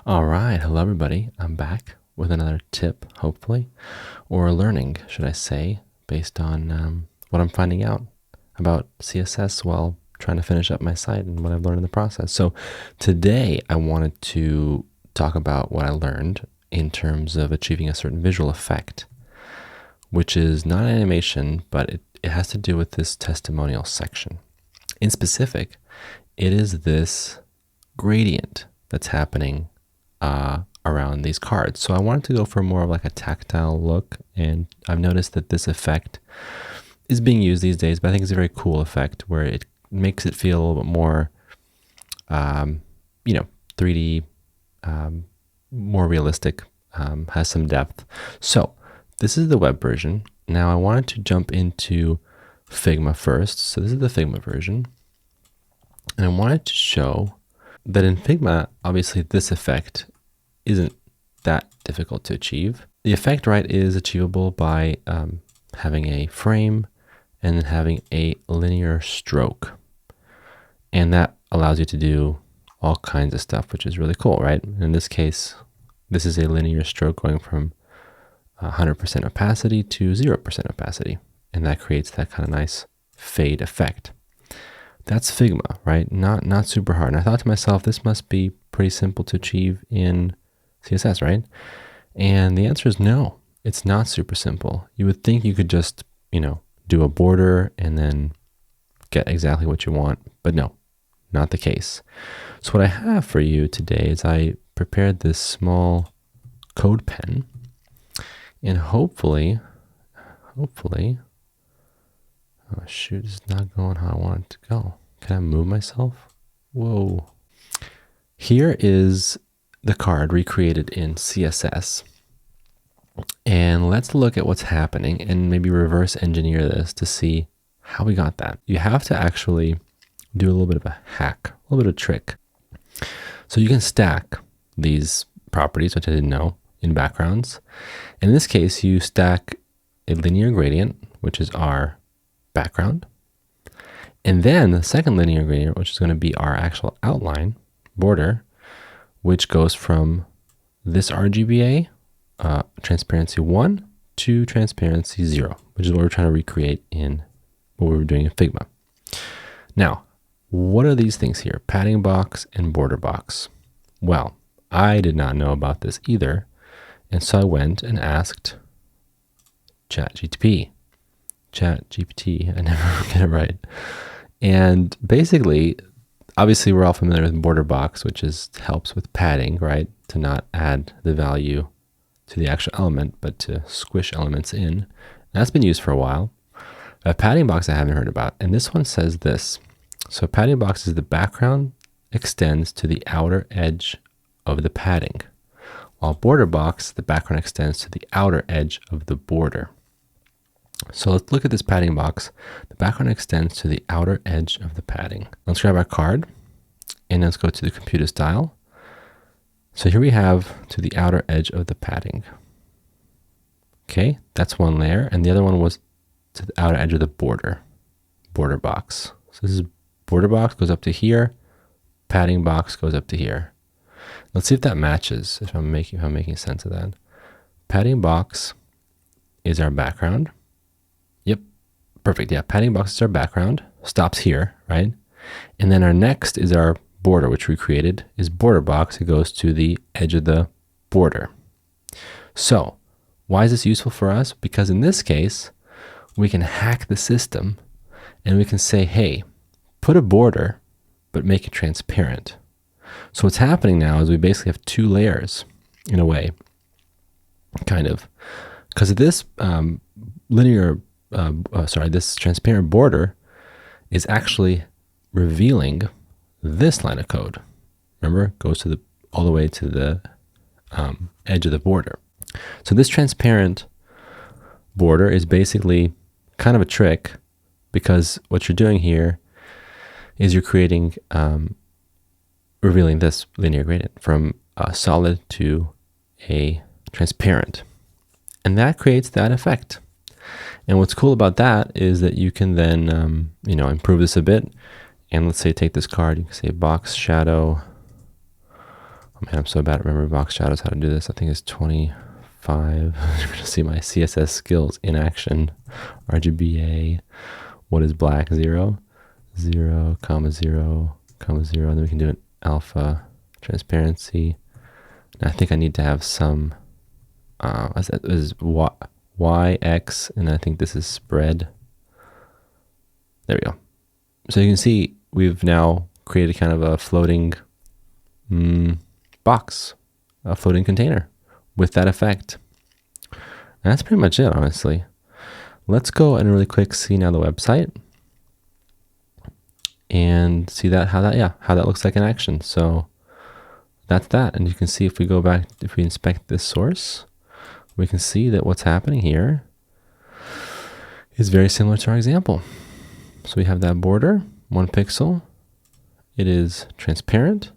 All right, hello everybody. I'm back with another tip, hopefully, or learning, should I say, based on what I'm finding out about CSS while trying to finish up my site and what I've learned in the process. So today I wanted to talk about what I learned in terms of achieving a certain visual effect, which is not an animation, but it has to do with this testimonial section. In specific, it is this gradient that's happening around these cards. So I wanted to go for more of like a tactile look, and I've noticed that this effect is being used these days, but I think it's a very cool effect where it makes it feel a little bit more, 3D, more realistic, has some depth. So this is the web version. Now I wanted to jump into Figma first. So this is the Figma version. And I wanted to show that in Figma, obviously this effect isn't that difficult to achieve. The effect, right, is achievable by having a frame and then having a linear stroke. And that allows you to do all kinds of stuff, which is really cool, right? In this case, this is a linear stroke going from 100% opacity to 0% opacity. And that creates that kind of nice fade effect. That's Figma, right? Not super hard. And I thought to myself, this must be pretty simple to achieve in CSS, right? And the answer is no, it's not super simple. You would think you could just, do a border and then get exactly what you want, but no, not the case. So what I have for you today is I prepared this small code pen, and hopefully, oh shoot, it's not going how I want it to go. Can I move myself? Whoa. Here is the card recreated in CSS. And let's look at what's happening and maybe reverse engineer this to see how we got that. You have to actually do a little bit of a hack, a little bit of a trick. So you can stack these properties, which I didn't know, in backgrounds. In this case, you stack a linear gradient, which is our background. And then the second linear gradient, which is going to be our actual outline border, which goes from this RGBA, transparency 1 to transparency 0, which is what we're trying to recreate in what we were doing in Figma. Now, what are these things here? Padding box and border box. Well, I did not know about this either. And so I went and asked ChatGPT, I never get it right. And basically, obviously we're all familiar with border box, which helps with padding, right? To not add the value to the actual element, but to squish elements in. That's been used for a while. A padding box I haven't heard about. And this one says this. So padding box is the background extends to the outer edge of the padding, while border box, the background extends to the outer edge of the border. So let's look at this padding box. The background extends to the outer edge of the padding. Let's grab our card and let's go to the computer style. So here we have to the outer edge of the padding. Okay, that's one layer. And the other one was to the outer edge of the border box. So this is border box goes up to here. Padding box goes up to here. Let's see if that matches, if I'm making sense of that. Padding box is our background. Yep, perfect. Yeah, padding box is our background. Stops here, right? And then our next is our border, which we created, is border box. It goes to the edge of the border. So why is this useful for us? Because in this case, we can hack the system and we can say, hey, put a border, but make it transparent. So what's happening now is we basically have two layers in a way, kind of, because this this transparent border is actually revealing this line of code. Remember, it goes to all the way to the edge of the border. So this transparent border is basically kind of a trick, because what you're doing here is you're creating, revealing this linear gradient from a solid to a transparent. And that creates that effect. And what's cool about that is that you can then, improve this a bit. And let's say take this card, you can say box shadow. I'm Man, I'm so bad at remembering box shadows, how to do this. I think it's 25. You're going to see my CSS skills in action. RGBA. What is black? 0, 0, comma 0, comma 0. And then we can do an alpha transparency. And I think I need to have some, this is Y, X, and I think this is spread. There we go. So you can see we've now created kind of a floating box, a floating container with that effect. And that's pretty much it, honestly. Let's go and really quick see now the website and see that how that looks like in action. So that's that. And you can see if we go back, if we inspect this source, we can see that what's happening here is very similar to our example. So we have that border, 1 pixel. It is transparent.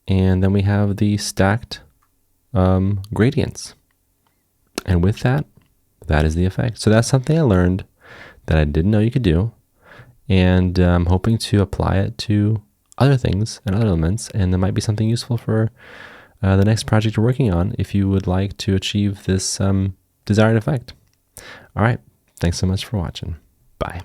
And then we have the stacked gradients. And with that, that is the effect. So that's something I learned that I didn't know you could do. And I'm hoping to apply it to other things and other elements. And that might be something useful for the next project you're working on if you would like to achieve this desired effect. All right. Thanks so much for watching. Bye.